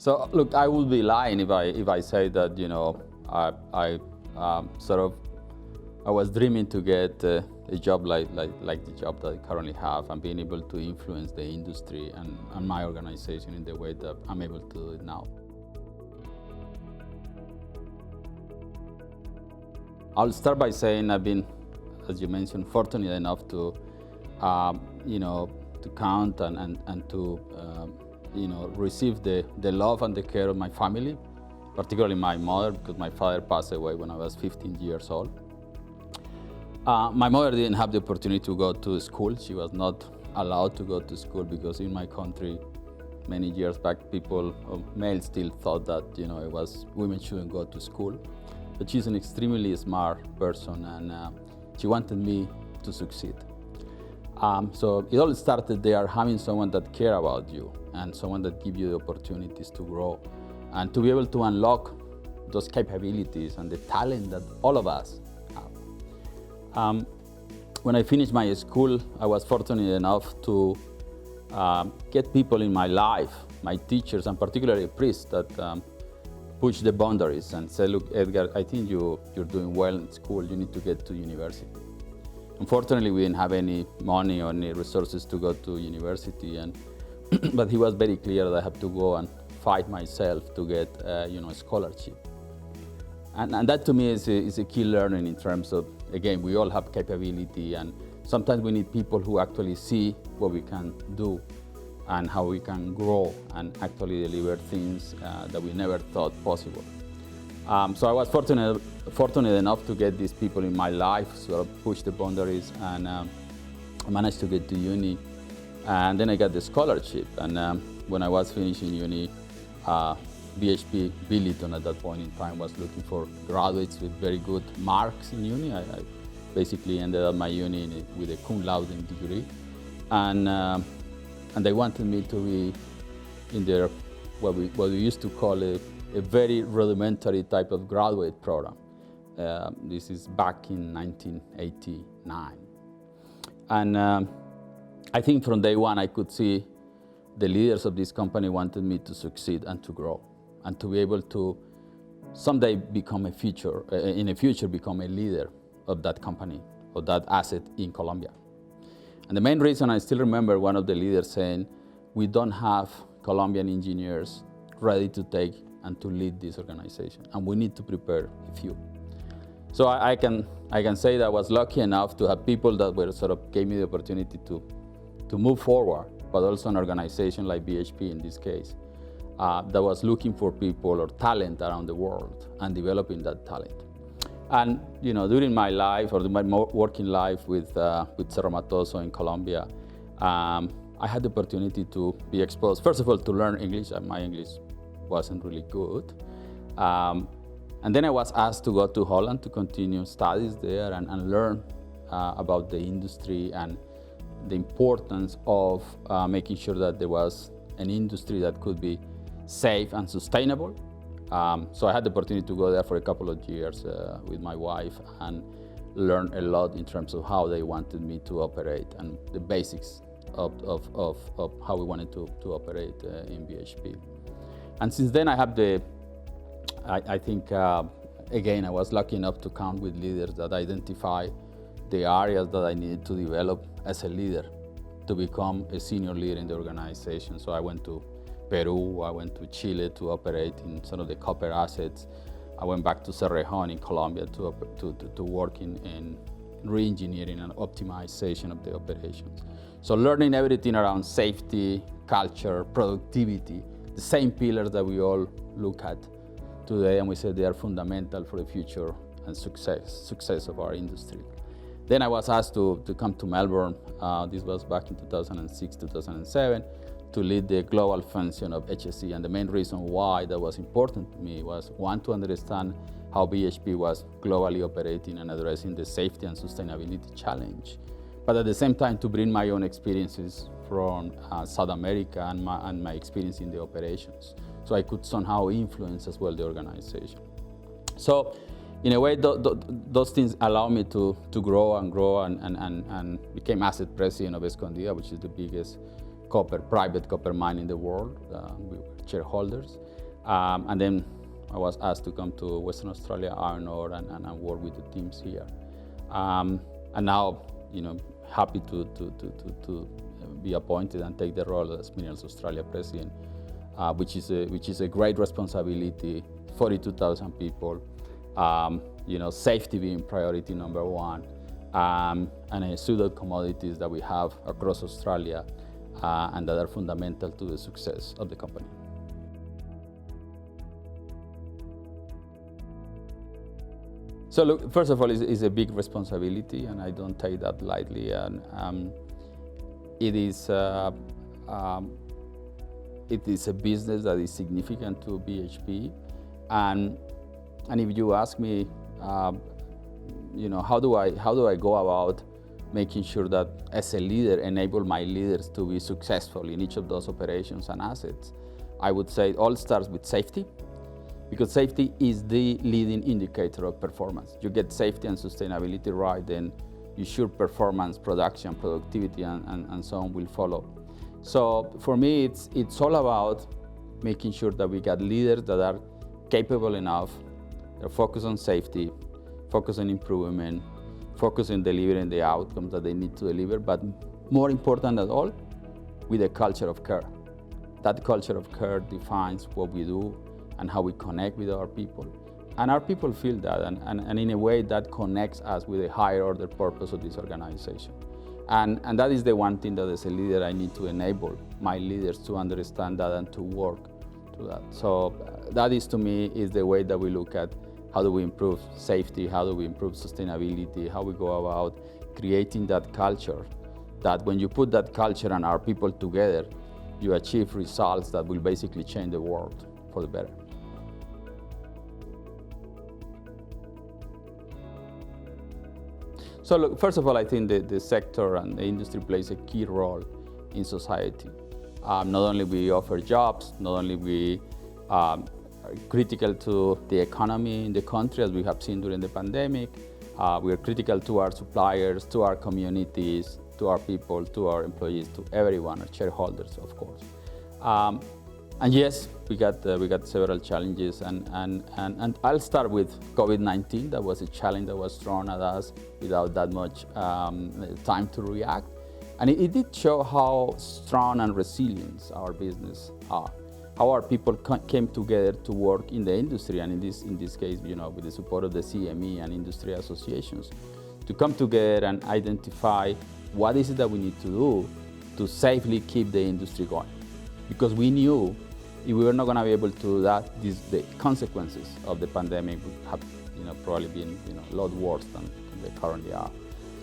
So look, I would be lying if I say that I sort of I was dreaming to get a job like the job that I currently have and being able to influence the industry and my organization in the way that I'm able to do it now. I'll start by saying I've been, as you mentioned, fortunate enough to to count and to receive the love and the care of my family, particularly my mother, because my father passed away when I was 15 years old. My mother didn't have the opportunity to go to school. She was not allowed to go to school because in my country, many years back, males still thought that it was women shouldn't go to school. But she's an extremely smart person, and she wanted me to succeed. So it all started there, having someone that cares about you and someone that gives you the opportunities to grow and to be able to unlock those capabilities and the talent that all of us have. When I finished my school, I was fortunate enough to get people in my life, my teachers, and particularly priests that push the boundaries and say, look, Edgar, I think you're doing well in school, you need to get to university. Unfortunately, we didn't have any money or any resources to go to university, but he was very clear that I have to go and fight myself to get a scholarship. And that to me is a key learning in terms of, again, we all have capability, and sometimes we need people who actually see what we can do and how we can grow and actually deliver things that we never thought possible. So I was fortunate enough to get these people in my life, sort of push the boundaries, and I managed to get to uni. And then I got the scholarship. And when I was finishing uni, BHP Billiton at that point in time was looking for graduates with very good marks in uni. I basically ended up my uni with a cum laude degree. And they wanted me to be in their, what we used to call a very rudimentary type of graduate program. This is back in 1989. And I think from day one I could see the leaders of this company wanted me to succeed and to grow and to be able to someday become in the future become a leader of that company, of that asset in Colombia. And the main reason, I still remember one of the leaders saying, we don't have Colombian engineers ready to take and to lead this organization, and we need to prepare a few. So I can say that I was lucky enough to have people that were sort of gave me the opportunity to move forward, but also an organization like BHP in this case, that was looking for people or talent around the world and developing that talent. And during my life, or my working life with Cerro Matoso in Colombia, I had the opportunity to be exposed, first of all, to learn English. My English wasn't really good. And then I was asked to go to Holland to continue studies there and learn about the industry and the importance of making sure that there was an industry that could be safe and sustainable. So I had the opportunity to go there for a couple of years with my wife and learn a lot in terms of how they wanted me to operate and the basics of how we wanted to operate in BHP. And since then I have I think, again, I was lucky enough to count with leaders that identify the areas that I needed to develop as a leader to become a senior leader in the organization. So I went to Peru, I went to Chile to operate in some of the copper assets. I went back to Cerrejón in Colombia to work in re-engineering and optimization of the operations. So learning everything around safety, culture, productivity, the same pillars that we all look at today, and we say they are fundamental for the future and success of our industry. Then I was asked to come to Melbourne, this was back in 2006, 2007, to lead the global function of HSE. And the main reason why that was important to me was, one, to understand how BHP was globally operating and addressing the safety and sustainability challenge, but at the same time to bring my own experiences from South America and my experience in the operations, so I could somehow influence as well the organization. So in a way, those things allow me to grow and became asset president of Escondida, which is the biggest private copper mine in the world. We were shareholders. And then I was asked to come to Western Australia Iron Ore and work with the teams here. And now, happy to be appointed and take the role as Minerals Australia president, which is a great responsibility. 42,000 people, safety being priority number one, and a suite of commodities that we have across Australia and that are fundamental to the success of the company. So look, first of all, it's a big responsibility, and I don't take that lightly. And it is a business that is significant to BHP. And if you ask me, how do I go about making sure that as a leader enable my leaders to be successful in each of those operations and assets, I would say it all starts with safety. Because safety is the leading indicator of performance. You get safety and sustainability right, then you sure performance, production, productivity, and so on will follow. So for me, it's all about making sure that we got leaders that are capable enough, they're focused on safety, focused on improvement, focused on delivering the outcomes that they need to deliver, but more important than all, with a culture of care. That culture of care defines what we do and how we connect with our people. And our people feel that, and in a way that connects us with a higher order purpose of this organization. And that is the one thing that as a leader I need to enable my leaders to understand that and to work to that. So that is, to me, is the way that we look at how do we improve safety, how do we improve sustainability, how we go about creating that culture, that when you put that culture and our people together, you achieve results that will basically change the world for the better. So look, first of all, I think the sector and the industry plays a key role in society. Not only we offer jobs, not only we are critical to the economy in the country, as we have seen during the pandemic, we are critical to our suppliers, to our communities, to our people, to our employees, to everyone, our shareholders, of course. And yes, we got several challenges, and I'll start with COVID-19. That was a challenge that was thrown at us without that much time to react, and it did show how strong and resilient our business are, how our people came together to work in the industry, and in this case, with the support of the CME and industry associations, to come together and identify what is it that we need to do to safely keep the industry going. Because we knew if we were not going to be able to do that, the consequences of the pandemic would have, probably been, a lot worse than they currently are.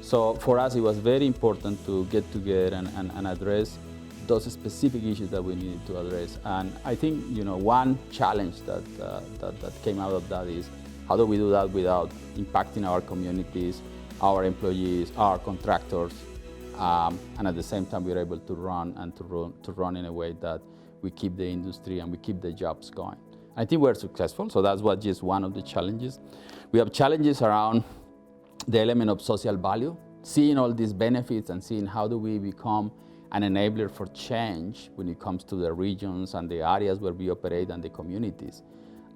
So for us, it was very important to get together and address those specific issues that we needed to address. And I think, one challenge that came out of that is how do we do that without impacting our communities, our employees, our contractors, and at the same time we're able to run in a way that we keep the industry and we keep the jobs going. I think we're successful, so that's just one of the challenges. We have challenges around the element of social value, seeing all these benefits and seeing how do we become an enabler for change when it comes to the regions and the areas where we operate and the communities,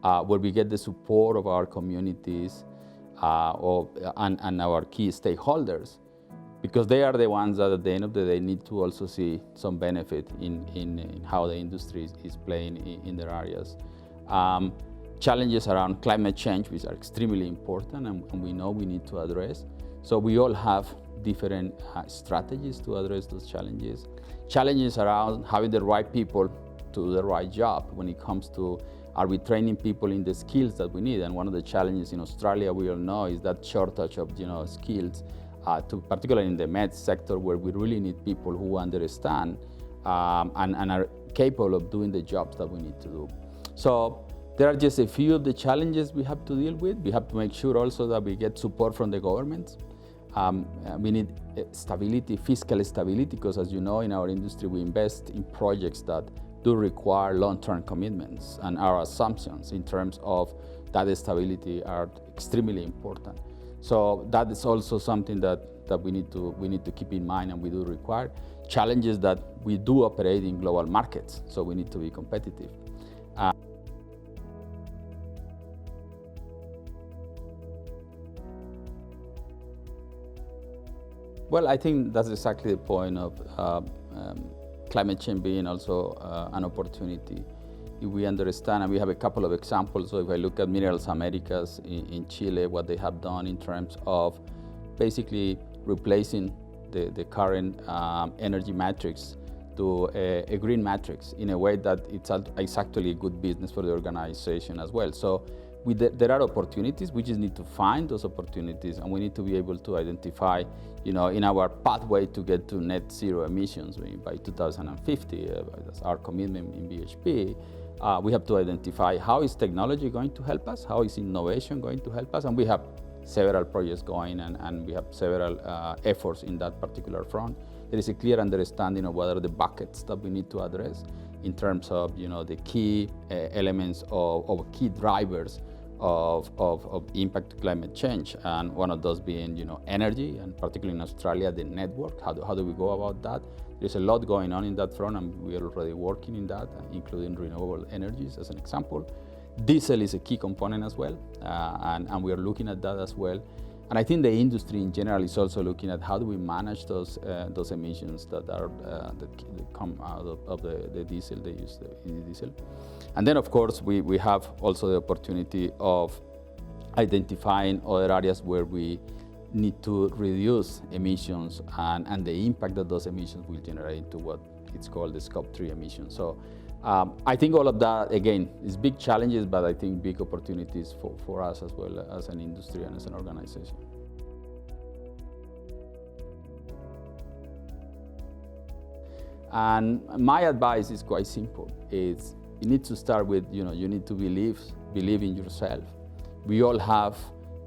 where we get the support of our communities and our key stakeholders, because they are the ones that at the end of the day need to also see some benefit in how the industry is playing in their areas. Challenges around climate change, which are extremely important and we know we need to address. So we all have different strategies to address those challenges. Challenges around having the right people to do the right job when it comes to, are we training people in the skills that we need? And one of the challenges in Australia, we all know, is that shortage of skills, particularly in the med sector, where we really need people who understand and are capable of doing the jobs that we need to do. So there are just a few of the challenges we have to deal with. We have to make sure also that we get support from the government. We need stability, fiscal stability, because as you know, in our industry, we invest in projects that do require long-term commitments, and our assumptions in terms of that stability are extremely important. So that is also something that we need to keep in mind, and we do require. Challenges that we do operate in global markets, so we need to be competitive. Well, I think that's exactly the point of climate change being also an opportunity. If we understand, and we have a couple of examples, so if I look at Minerals Americas in Chile, what they have done in terms of basically replacing the current energy matrix to a green matrix in a way that it's actually a good business for the organization as well. So there are opportunities. We just need to find those opportunities, and we need to be able to identify, in our pathway to get to net zero emissions by 2050. That's our commitment in BHP. We have to identify how is technology going to help us, how is innovation going to help us, and we have several projects going, and we have several efforts in that particular front. There is a clear understanding of what are the buckets that we need to address in terms of the key elements of key drivers of impact to climate change, and one of those being energy, and particularly in Australia, the network. How do we go about that? There's a lot going on in that front, and we are already working in that, including renewable energies as an example. Diesel is a key component as well, and we are looking at that as well. And I think the industry in general is also looking at how do we manage those emissions that come out of the diesel, they use the diesel. And then of course we have also the opportunity of identifying other areas where we need to reduce emissions and the impact that those emissions will generate into what it's called the Scope 3 emissions. So I think all of that, again, is big challenges, but I think big opportunities for us as well as an industry and as an organization. And my advice is quite simple. It's you need to start with, you need to believe in yourself. We all have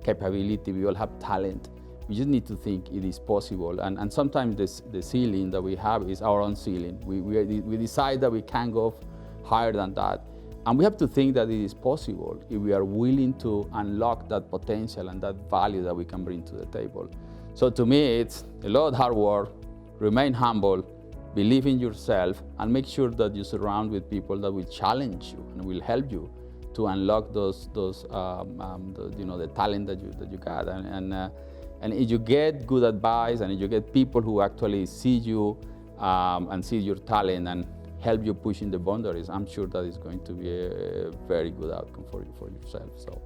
capability, we all have talent. We just need to think it is possible. And sometimes the ceiling that we have is our own ceiling. We decide that we can't go higher than that. And we have to think that it is possible if we are willing to unlock that potential and that value that we can bring to the table. So to me, it's a lot of hard work, remain humble, believe in yourself, and make sure that you surround with people that will challenge you and will help you to unlock the talent that you got. And if you get good advice, and if you get people who actually see you and see your talent and help you pushing the boundaries, I'm sure that is going to be a very good outcome for yourself. So.